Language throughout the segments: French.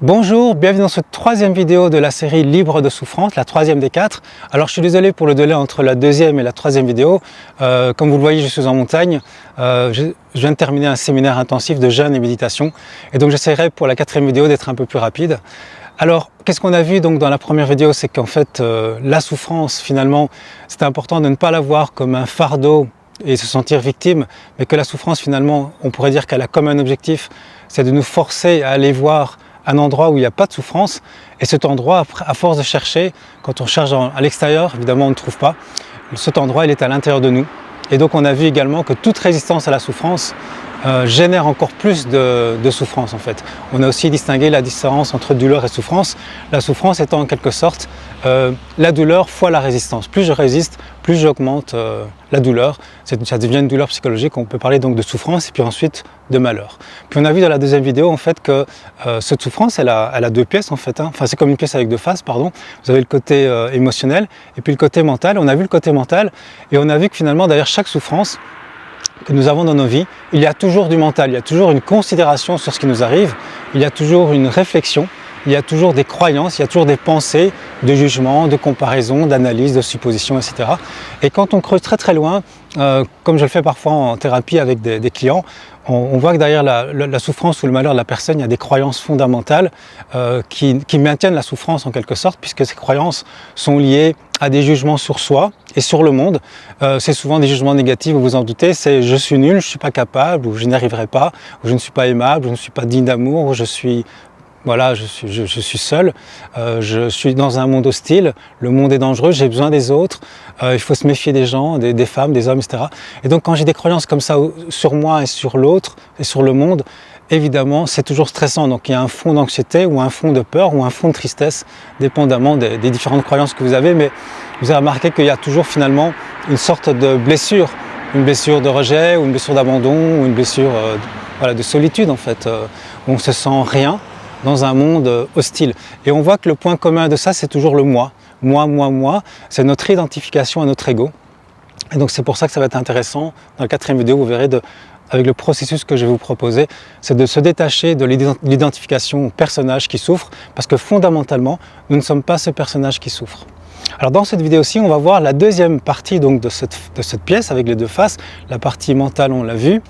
Bonjour, bienvenue dans cette troisième vidéo de la série Libre de souffrance, la troisième des quatre. Alors je suis désolé pour le délai entre la deuxième et la troisième vidéo. Comme vous le voyez, je suis en montagne. Je viens de terminer un séminaire intensif de jeûne et méditation. Et donc j'essaierai pour la quatrième vidéo d'être un peu plus rapide. Alors, qu'est-ce qu'on a vu donc dans la première vidéo? C'est qu'en fait, la souffrance, finalement, c'est important de ne pas la voir comme un fardeau et se sentir victime, mais que la souffrance, finalement, on pourrait dire qu'elle a comme un objectif, c'est de nous forcer à aller voir un endroit où il n'y a pas de souffrance, et cet endroit, à force de chercher, quand on cherche à l'extérieur, évidemment on ne trouve pas, cet endroit il est à l'intérieur de nous. Et donc on a vu également que toute résistance à la souffrance génère encore plus de souffrance en fait. On a aussi distingué la différence entre douleur et souffrance, la souffrance étant en quelque sorte la douleur fois la résistance. Plus je résiste, plus j'augmente la douleur, ça devient une douleur psychologique, on peut parler donc de souffrance et puis ensuite de malheur. Puis on a vu dans la deuxième vidéo en fait que cette souffrance elle a deux pièces en fait, hein. Enfin c'est comme une pièce avec deux faces, pardon. Vous avez le côté émotionnel et puis le côté mental. On a vu le côté mental et on a vu que finalement derrière chaque souffrance que nous avons dans nos vies, il y a toujours du mental, il y a toujours une considération sur ce qui nous arrive, il y a toujours une réflexion, il y a toujours des croyances, il y a toujours des pensées, de jugement, de comparaison, d'analyse, de supposition, etc. Et quand on creuse très très loin, comme je le fais parfois en thérapie avec des clients, on voit que derrière la souffrance ou le malheur de la personne, il y a des croyances fondamentales qui maintiennent la souffrance en quelque sorte, puisque ces croyances sont liées à des jugements sur soi et sur le monde. C'est souvent des jugements négatifs, vous vous en doutez, c'est je suis nul, je ne suis pas capable, ou je n'y arriverai pas, ou je ne suis pas aimable, je ne suis pas digne d'amour, ou je suis... Voilà, je suis seul, je suis dans un monde hostile, le monde est dangereux, j'ai besoin des autres, il faut se méfier des gens, des femmes, des hommes, etc. Et donc quand j'ai des croyances comme ça sur moi et sur l'autre et sur le monde, évidemment c'est toujours stressant. Donc il y a un fond d'anxiété ou un fond de peur ou un fond de tristesse, dépendamment des différentes croyances que vous avez. Mais vous avez remarqué qu'il y a toujours finalement une sorte de blessure, une blessure de rejet ou une blessure d'abandon ou une blessure voilà, de solitude en fait, où on se sent rien dans un monde hostile. Et on voit que le point commun de ça, c'est toujours le moi. Moi, c'est notre identification à notre ego. Et donc c'est pour ça que ça va être intéressant. Dans la quatrième vidéo, vous verrez, avec le processus que je vais vous proposer, c'est de se détacher de l'identification au personnage qui souffre, parce que fondamentalement, nous ne sommes pas ce personnage qui souffre. Alors dans cette vidéo-ci, on va voir la deuxième partie donc, de cette pièce avec les deux faces. La partie mentale, on l'a vu.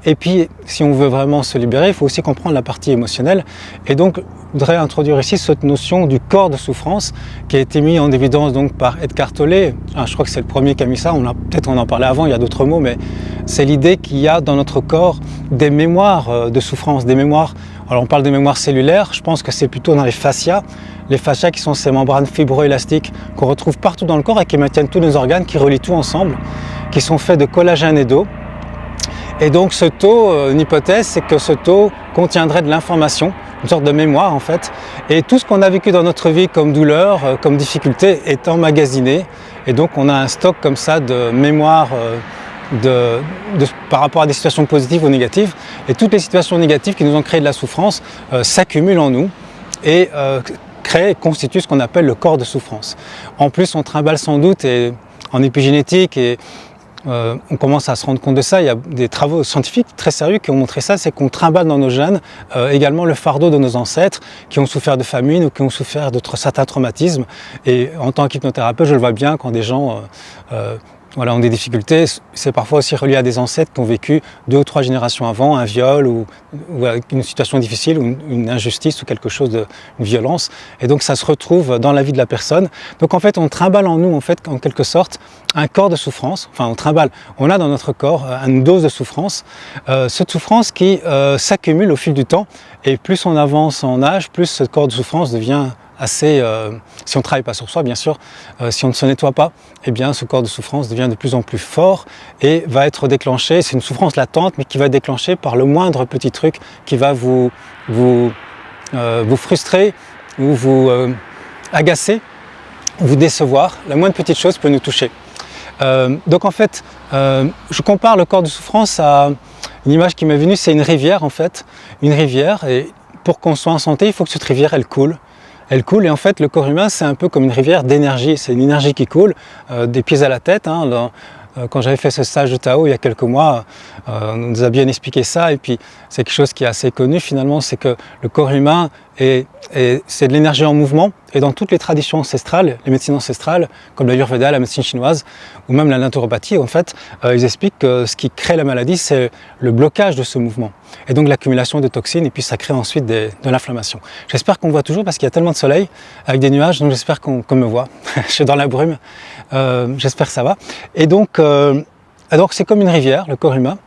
Et puis, si on veut vraiment se libérer, il faut aussi comprendre la partie émotionnelle. Et donc, je voudrais introduire ici cette notion du corps de souffrance qui a été mis en évidence donc, par Eckhart Tolle. Je crois que c'est le premier qui a mis ça. Peut-être on en parlait avant, il y a d'autres mots, mais c'est l'idée qu'il y a dans notre corps des mémoires de souffrance, des mémoires. Alors on parle de mémoire cellulaire, je pense que c'est plutôt dans les fascias qui sont ces membranes fibroélastiques qu'on retrouve partout dans le corps et qui maintiennent tous nos organes, qui relient tout ensemble, qui sont faits de collagène et d'eau. Et donc ce taux, une hypothèse, c'est que ce taux contiendrait de l'information, une sorte de mémoire en fait, et tout ce qu'on a vécu dans notre vie comme douleur, comme difficulté est emmagasiné, et donc on a un stock comme ça de mémoire par rapport à des situations positives ou négatives, et toutes les situations négatives qui nous ont créé de la souffrance s'accumulent en nous et constituent ce qu'on appelle le corps de souffrance. En plus, on trimballe sans doute en épigénétique et on commence à se rendre compte de ça. Il y a des travaux scientifiques très sérieux qui ont montré ça, c'est qu'on trimballe dans nos gènes également le fardeau de nos ancêtres qui ont souffert de famine ou qui ont souffert de certains traumatismes. Et en tant qu'hypnothérapeute, je le vois bien quand des gens ont des difficultés, c'est parfois aussi relié à des ancêtres qui ont vécu 2 ou 3 générations avant, un viol ou une situation difficile ou une injustice ou quelque chose une violence. Et donc ça se retrouve dans la vie de la personne. Donc en fait, on trimballe en nous, en fait, en quelque sorte, un corps de souffrance. Enfin, on a dans notre corps une dose de souffrance. Cette souffrance qui s'accumule au fil du temps. Et plus on avance en âge, plus ce corps de souffrance devient assez, si on ne travaille pas sur soi bien sûr, si on ne se nettoie pas, eh bien ce corps de souffrance devient de plus en plus fort et va être déclenché, c'est une souffrance latente mais qui va être déclenchée par le moindre petit truc qui va vous frustrer ou vous agacer, ou vous décevoir. La moindre petite chose peut nous toucher. Donc en fait, je compare le corps de souffrance à une image qui m'est venue, c'est une rivière en fait, une rivière, et pour qu'on soit en santé, il faut que cette rivière elle coule. Elle coule et en fait le corps humain c'est un peu comme une rivière d'énergie, c'est une énergie qui coule des pieds à la tête. Quand j'avais fait ce stage de Tao il y a quelques mois, on nous a bien expliqué ça et puis c'est quelque chose qui est assez connu finalement, c'est que le corps humain et c'est de l'énergie en mouvement. Et dans toutes les traditions ancestrales, les médecines ancestrales, comme l'Ayurveda, la médecine chinoise, ou même la naturopathie, en fait, ils expliquent que ce qui crée la maladie, c'est le blocage de ce mouvement. Et donc l'accumulation de toxines, et puis ça crée ensuite de l'inflammation. J'espère qu'on voit toujours, parce qu'il y a tellement de soleil, avec des nuages, donc j'espère qu'on me voit. Je suis dans la brume, j'espère que ça va. Et donc c'est comme une rivière, le corps humain,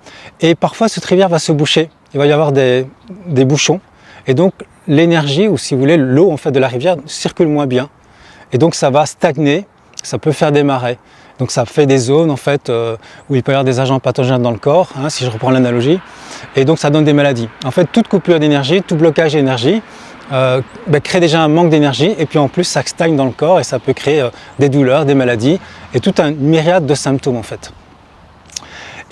et parfois cette rivière va se boucher. Il va y avoir des bouchons, et donc l'énergie, ou si vous voulez, l'eau en fait de la rivière circule moins bien. Et donc ça va stagner, ça peut faire des marais. Donc ça fait des zones en fait où il peut y avoir des agents pathogènes dans le corps, hein, si je reprends l'analogie. Et donc ça donne des maladies. En fait, toute coupure d'énergie, tout blocage d'énergie crée déjà un manque d'énergie, et puis en plus ça stagne dans le corps et ça peut créer des douleurs, des maladies et toute une myriade de symptômes en fait.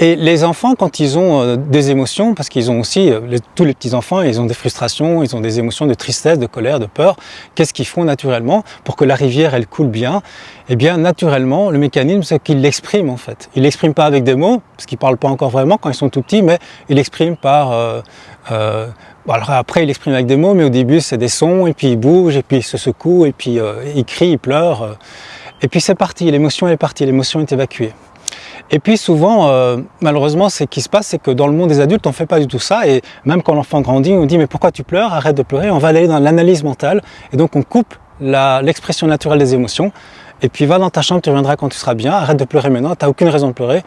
Et les enfants, quand ils ont des émotions, parce qu'ils ont aussi, tous les petits-enfants, ils ont des frustrations, ils ont des émotions de tristesse, de colère, de peur, qu'est-ce qu'ils font naturellement pour que la rivière, elle coule bien? Eh bien, naturellement, le mécanisme, c'est qu'ils l'expriment en fait. Ils ne l'expriment pas avec des mots, parce qu'ils ne parlent pas encore vraiment quand ils sont tout petits, mais ils l'expriment par... alors après, ils l'expriment avec des mots, mais au début, c'est des sons, et puis ils bougent, et puis ils se secouent, et puis ils crient, ils pleurent. Et puis c'est parti, l'émotion est partie, l'émotion est évacuée. Et puis souvent, malheureusement, ce qui se passe, c'est que dans le monde des adultes, on ne fait pas du tout ça. Et même quand l'enfant grandit, on dit « mais pourquoi tu pleures? Arrête de pleurer ». On va aller dans l'analyse mentale. Et donc on coupe l'expression naturelle des émotions. Et puis va dans ta chambre, tu reviendras quand tu seras bien. Arrête de pleurer maintenant, tu n'as aucune raison de pleurer,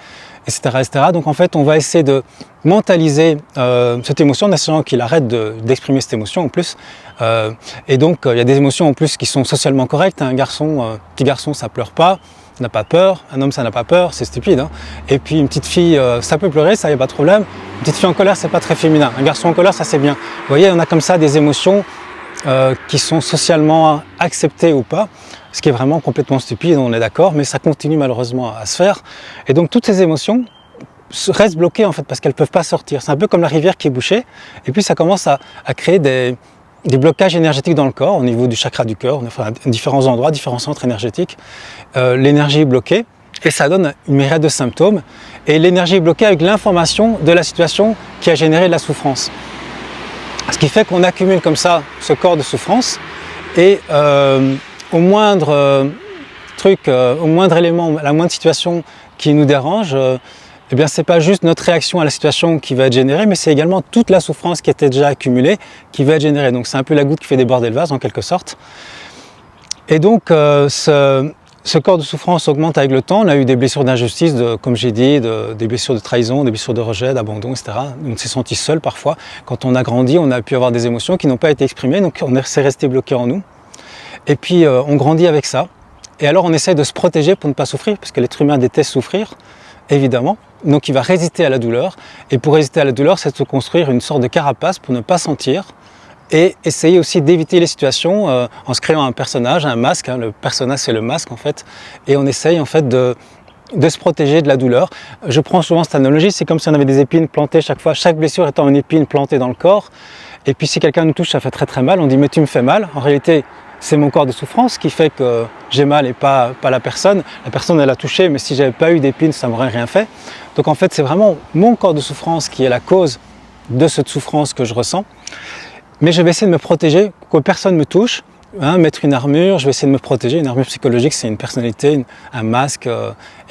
etc., etc. Donc en fait, on va essayer de mentaliser cette émotion en essayant qu'il arrête d'exprimer cette émotion en plus. Et donc il y a des émotions en plus qui sont socialement correctes. Un petit garçon, ça pleure pas. N'a pas peur, un homme ça n'a pas peur, c'est stupide. Hein. Et puis une petite fille, ça peut pleurer, ça y a pas de problème. Une petite fille en colère, c'est pas très féminin. Un garçon en colère, ça c'est bien. Vous voyez, on a comme ça des émotions qui sont socialement acceptées ou pas, ce qui est vraiment complètement stupide, on est d'accord, mais ça continue malheureusement à se faire. Et donc toutes ces émotions restent bloquées en fait parce qu'elles peuvent pas sortir. C'est un peu comme la rivière qui est bouchée, et puis ça commence à créer des blocages énergétiques dans le corps, au niveau du chakra du cœur, enfin, à différents endroits, différents centres énergétiques. L'énergie est bloquée et ça donne une myriade de symptômes. Et l'énergie est bloquée avec l'information de la situation qui a généré de la souffrance. Ce qui fait qu'on accumule comme ça ce corps de souffrance et au moindre au moindre élément, à la moindre situation qui nous dérange, eh bien, c'est pas juste notre réaction à la situation qui va être générée, mais c'est également toute la souffrance qui était déjà accumulée qui va être générée. Donc, c'est un peu la goutte qui fait déborder le vase, en quelque sorte. Et donc, ce corps de souffrance augmente avec le temps. On a eu des blessures d'injustice, comme j'ai dit, des blessures de trahison, des blessures de rejet, d'abandon, etc. On s'est senti seul parfois. Quand on a grandi, on a pu avoir des émotions qui n'ont pas été exprimées, donc c'est resté bloqué en nous. Et puis, on grandit avec ça. Et alors, on essaie de se protéger pour ne pas souffrir, parce que l'être humain déteste souffrir, évidemment. Donc il va résister à la douleur, et pour résister à la douleur, c'est de se construire une sorte de carapace pour ne pas sentir, et essayer aussi d'éviter les situations en se créant un personnage, un masque, hein. Le personnage c'est le masque en fait, et on essaye en fait de se protéger de la douleur. Je prends souvent cette analogie, c'est comme si on avait des épines plantées chaque fois, chaque blessure étant une épine plantée dans le corps, et puis si quelqu'un nous touche, ça fait très très mal, on dit mais tu me fais mal, en réalité c'est mon corps de souffrance qui fait que j'ai mal et pas la personne. La personne elle a touché, mais si j'avais pas eu d'épines, ça m'aurait rien fait. Donc en fait, c'est vraiment mon corps de souffrance qui est la cause de cette souffrance que je ressens. Mais je vais essayer de me protéger, que personne ne me touche, hein, mettre une armure, je vais essayer de me protéger. Une armure psychologique, c'est une personnalité, un masque.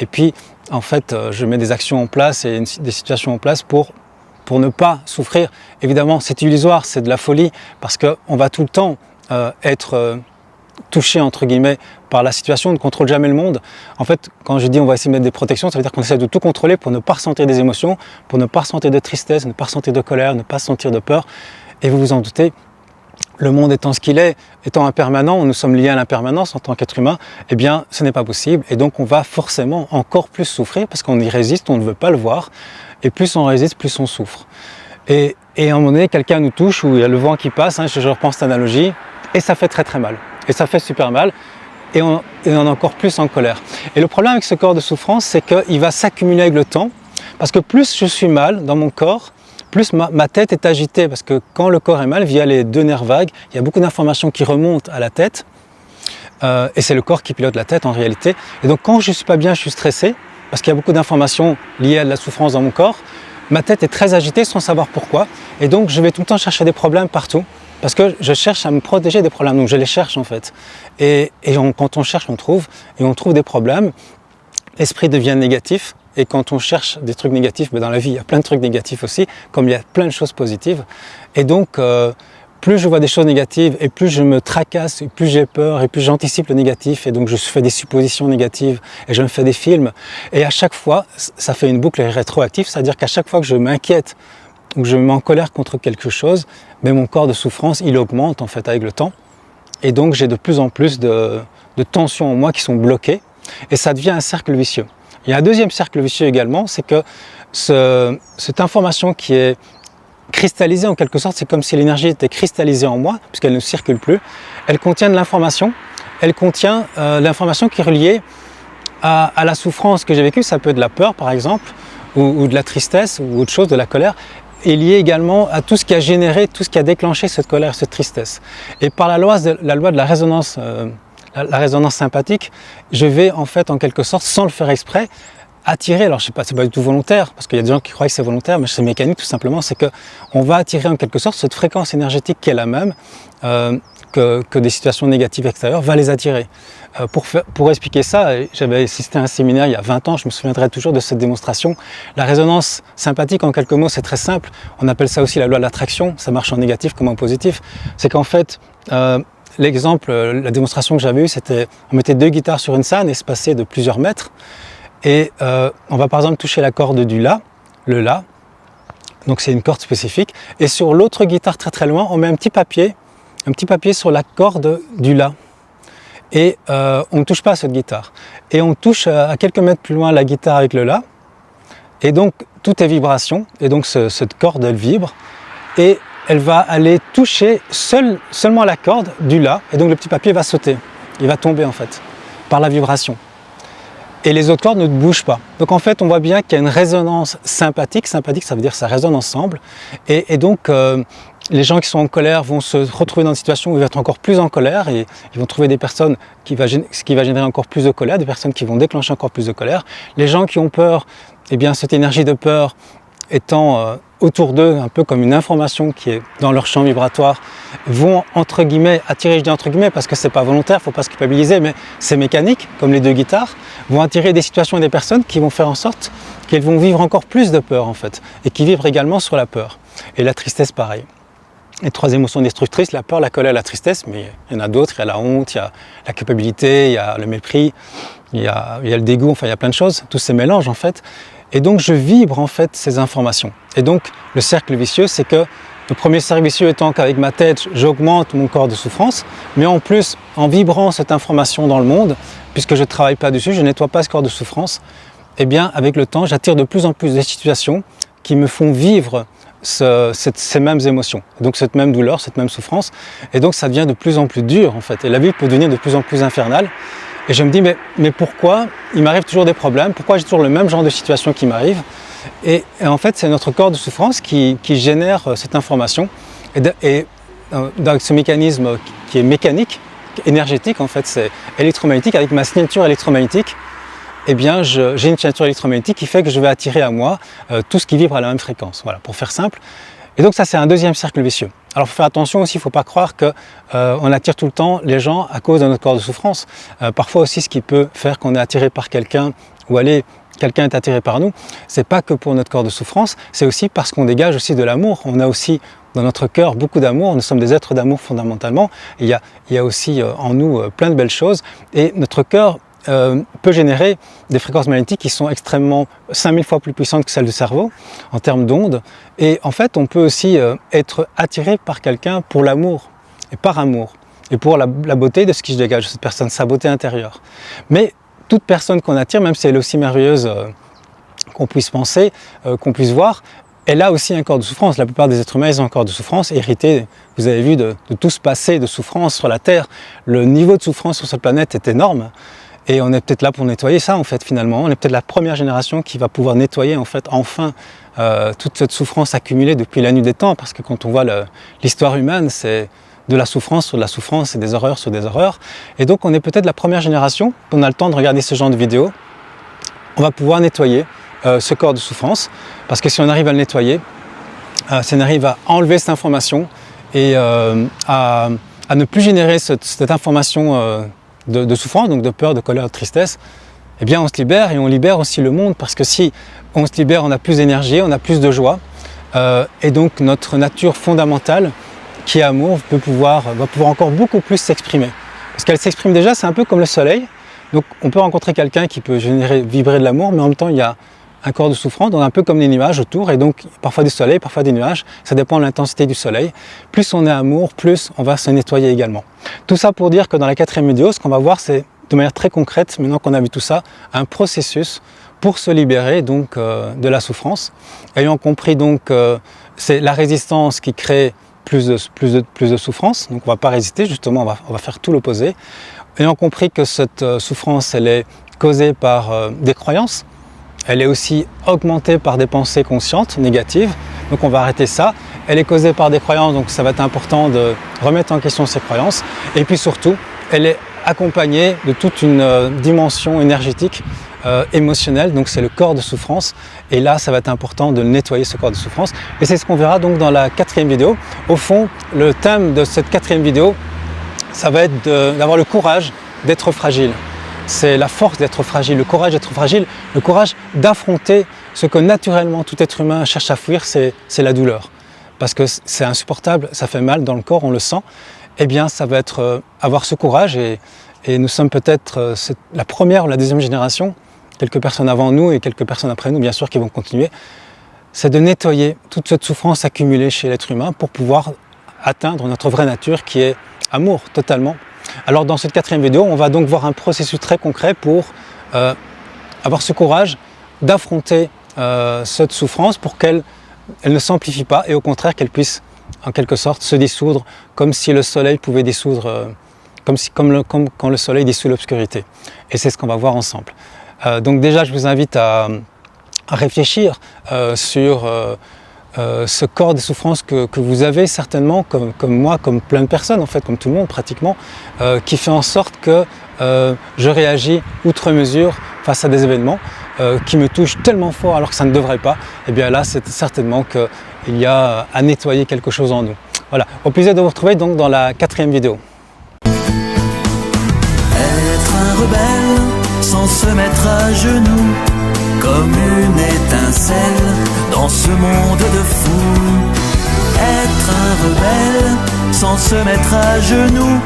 Et puis, en fait, je mets des actions en place et des situations en place pour ne pas souffrir. Évidemment, c'est illusoire, c'est de la folie, parce qu'on va tout le temps être touché entre guillemets par la situation, on ne contrôle jamais le monde. En fait, quand je dis on va essayer de mettre des protections, ça veut dire qu'on essaie de tout contrôler pour ne pas ressentir des émotions, pour ne pas ressentir de tristesse, ne pas ressentir de colère, ne pas sentir de peur. Et vous vous en doutez, le monde étant ce qu'il est, étant impermanent, nous sommes liés à l'impermanence en tant qu'être humain, eh bien ce n'est pas possible. Et donc on va forcément encore plus souffrir parce qu'on y résiste, on ne veut pas le voir. Et plus on résiste, plus on souffre. Et à un moment donné, quelqu'un nous touche, ou il y a le vent qui passe, hein, je reprends cette analogie, et ça fait très très mal. Et ça fait super mal, et on est encore plus en colère. Et le problème avec ce corps de souffrance, c'est qu'il va s'accumuler avec le temps, parce que plus je suis mal dans mon corps, plus ma tête est agitée, parce que quand le corps est mal, via les deux nerfs vagues, il y a beaucoup d'informations qui remontent à la tête, et c'est le corps qui pilote la tête en réalité. Et donc quand je ne suis pas bien, je suis stressé, parce qu'il y a beaucoup d'informations liées à la souffrance dans mon corps, ma tête est très agitée sans savoir pourquoi, et donc je vais tout le temps chercher des problèmes partout. parce que je cherche à me protéger des problèmes, donc je les cherche en fait. Et quand on cherche, on trouve, et on trouve des problèmes, l'esprit devient négatif, et quand on cherche des trucs négatifs, dans la vie il y a plein de trucs négatifs aussi, comme il y a plein de choses positives, et donc plus je vois des choses négatives, et plus je me tracasse, et plus j'ai peur, et plus j'anticipe le négatif, et donc je fais des suppositions négatives, et je me fais des films, et à chaque fois, ça fait une boucle rétroactive, c'est-à-dire qu'à chaque fois que je m'inquiète, ou que je me mets en colère contre quelque chose, mais mon corps de souffrance, il augmente en fait avec le temps, et donc j'ai de plus en plus de tensions en moi qui sont bloquées, et ça devient un cercle vicieux. Il y a un deuxième cercle vicieux également, c'est que cette information qui est cristallisée en quelque sorte, c'est comme si l'énergie était cristallisée en moi, puisqu'elle ne circule plus, elle contient de l'information, elle contient l'information qui est reliée à la souffrance que j'ai vécue, ça peut être de la peur par exemple, ou de la tristesse, ou autre chose, de la colère, est lié également à tout ce qui a généré, tout ce qui a déclenché cette colère, cette tristesse. Et par la loi de la résonance, la résonance sympathique, je vais en fait en quelque sorte, sans le faire exprès, attirer, alors je sais pas, c'est pas du tout volontaire, parce qu'il y a des gens qui croient que c'est volontaire, mais c'est mécanique tout simplement, c'est que on va attirer en quelque sorte cette fréquence énergétique qui est la même, que des situations négatives extérieures, va les attirer. Pour expliquer ça, j'avais assisté à un séminaire il y a 20 ans, je me souviendrai toujours de cette démonstration. La résonance sympathique, en quelques mots, c'est très simple. On appelle ça aussi la loi de l'attraction, ça marche en négatif comme en positif. C'est qu'en fait, l'exemple, la démonstration que j'avais eue, c'était on mettait 2 guitares sur une scène espacées de plusieurs mètres, et on va par exemple toucher la corde du La, le La, donc c'est une corde spécifique, et sur l'autre guitare très très loin, on met un petit papier sur la corde du La. Et on ne touche pas à cette guitare. Et on touche à quelques mètres plus loin la guitare avec le La. Et donc tout est vibration. Et donc cette corde, elle vibre. Et elle va aller toucher seulement la corde du La. Et donc le petit papier va sauter. Il va tomber en fait, par la vibration. Et les autres cordes ne bougent pas. Donc en fait, on voit bien qu'il y a une résonance sympathique. Sympathique, ça veut dire que ça résonne ensemble. Et donc les gens qui sont en colère vont se retrouver dans une situation où ils vont être encore plus en colère, et ils vont trouver des personnes qui va générer encore plus de colère, des personnes qui vont déclencher encore plus de colère. Les gens qui ont peur, eh bien cette énergie de peur étant autour d'eux, un peu comme une information qui est dans leur champ vibratoire, vont entre guillemets attirer, je dis entre guillemets parce que c'est pas volontaire, faut pas se culpabiliser, mais c'est mécanique, comme les 2 guitares, vont attirer des situations et des personnes qui vont faire en sorte qu'elles vont vivre encore plus de peur en fait, et qui vivent également sur la peur. Et la tristesse pareil. Les 3 émotions destructrices, la peur, la colère, la tristesse, mais il y en a d'autres, il y a la honte, il y a la culpabilité, il y a le mépris, il y a le dégoût, enfin il y a plein de choses, tous ces mélanges en fait. Et donc je vibre en fait ces informations. Et donc le cercle vicieux, c'est que le premier cercle vicieux étant qu'avec ma tête, j'augmente mon corps de souffrance, mais en plus, en vibrant cette information dans le monde, puisque je ne travaille pas dessus, je ne nettoie pas ce corps de souffrance, eh bien avec le temps, j'attire de plus en plus de situations qui me font vivre ces mêmes émotions, donc cette même douleur, cette même souffrance, et donc ça devient de plus en plus dur en fait, et la vie peut devenir de plus en plus infernale, et je me dis mais pourquoi il m'arrive toujours des problèmes, pourquoi j'ai toujours le même genre de situation qui m'arrive, et en fait c'est notre corps de souffrance qui génère cette information, et dans ce mécanisme qui est mécanique, énergétique en fait, c'est électromagnétique, avec ma signature électromagnétique, eh bien j'ai une signature électromagnétique qui fait que je vais attirer à moi tout ce qui vibre à la même fréquence, voilà, pour faire simple. Et donc ça c'est un deuxième cercle vicieux. Alors il faut faire attention aussi, il ne faut pas croire qu'on attire tout le temps les gens à cause de notre corps de souffrance. Parfois aussi ce qui peut faire qu'on est attiré par quelqu'un, ou quelqu'un est attiré par nous, c'est pas que pour notre corps de souffrance, c'est aussi parce qu'on dégage aussi de l'amour. On a aussi dans notre cœur beaucoup d'amour, nous sommes des êtres d'amour fondamentalement, il y a aussi en nous plein de belles choses, et notre cœur peut générer des fréquences magnétiques qui sont extrêmement 5000 fois plus puissantes que celles du cerveau en termes d'ondes, et en fait on peut aussi être attiré par quelqu'un pour l'amour et par amour et pour la beauté de ce qui se dégage de cette personne, sa beauté intérieure. Mais toute personne qu'on attire, même si elle est aussi merveilleuse qu'on puisse penser, qu'on puisse voir, elle a aussi un corps de souffrance. La plupart des êtres humains ils ont un corps de souffrance hérité, vous avez vu, de tout ce passé de souffrance sur la Terre. Le niveau de souffrance sur cette planète est énorme. Et on est peut-être là pour nettoyer ça en fait finalement. On est peut-être la première génération qui va pouvoir nettoyer en fait enfin toute cette souffrance accumulée depuis la nuit des temps, parce que quand on voit l'histoire humaine, c'est de la souffrance sur de la souffrance et des horreurs sur des horreurs. Et donc on est peut-être la première génération, on a le temps de regarder ce genre de vidéos, on va pouvoir nettoyer ce corps de souffrance, parce que si on arrive à le nettoyer, si on arrive à enlever cette information et à ne plus générer cette information de souffrance, donc de peur, de colère, de tristesse, eh bien on se libère et on libère aussi le monde, parce que si on se libère, on a plus d'énergie, on a plus de joie, et donc notre nature fondamentale, qui est amour, va pouvoir encore beaucoup plus s'exprimer. Parce qu'elle s'exprime déjà, c'est un peu comme le soleil, donc on peut rencontrer quelqu'un qui peut vibrer de l'amour, mais en même temps il y a un corps de souffrance, donc un peu comme des nuages autour, et donc parfois du soleil, parfois des nuages, ça dépend de l'intensité du soleil. Plus on est amour, plus on va se nettoyer également. Tout ça pour dire que dans la 4e vidéo, ce qu'on va voir, c'est de manière très concrète, maintenant qu'on a vu tout ça, un processus pour se libérer donc de la souffrance. Ayant compris donc c'est la résistance qui crée plus de souffrance, donc on ne va pas résister, justement on va faire tout l'opposé. Ayant compris que cette souffrance, elle est causée par des croyances, elle est aussi augmentée par des pensées conscientes, négatives, donc on va arrêter ça. Elle est causée par des croyances, donc ça va être important de remettre en question ces croyances. Et puis surtout, elle est accompagnée de toute une dimension énergétique, émotionnelle, donc c'est le corps de souffrance. Et là, ça va être important de nettoyer ce corps de souffrance. Et c'est ce qu'on verra donc dans la 4e vidéo. Au fond, le thème de cette 4e vidéo, ça va être d'avoir le courage d'être fragile. C'est la force d'être fragile, le courage d'être fragile, le courage d'affronter ce que naturellement tout être humain cherche à fuir, c'est la douleur. Parce que c'est insupportable, ça fait mal dans le corps, on le sent. Eh bien, ça va être avoir ce courage, et nous sommes peut-être la première ou la deuxième génération, quelques personnes avant nous et quelques personnes après nous, bien sûr, qui vont continuer, c'est de nettoyer toute cette souffrance accumulée chez l'être humain pour pouvoir atteindre notre vraie nature qui est amour, totalement. Alors dans cette 4e vidéo, on va donc voir un processus très concret pour avoir ce courage d'affronter cette souffrance pour qu'elle ne s'amplifie pas, et au contraire qu'elle puisse en quelque sorte se dissoudre, comme si le soleil pouvait dissoudre, comme quand le soleil dissout l'obscurité. Et c'est ce qu'on va voir ensemble. Donc déjà, je vous invite à réfléchir sur ce corps de souffrance que vous avez certainement, comme moi, comme plein de personnes, en fait, comme tout le monde pratiquement, qui fait en sorte que je réagis outre mesure face à des événements qui me touchent tellement fort alors que ça ne devrait pas. Et bien là, c'est certainement qu'il y a à nettoyer quelque chose en nous. Voilà, au plaisir de vous retrouver donc dans la 4e vidéo. Être un rebelle sans se mettre à genoux, comme une étincelle dans ce monde de fous. Être un rebelle sans se mettre à genoux,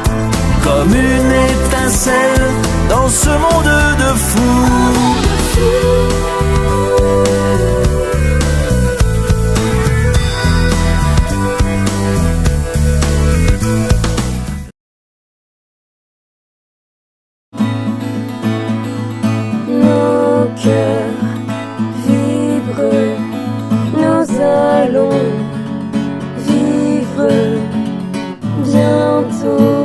comme une étincelle dans ce monde de fous. Nos cœurs vibrent, nous allons vivre bientôt.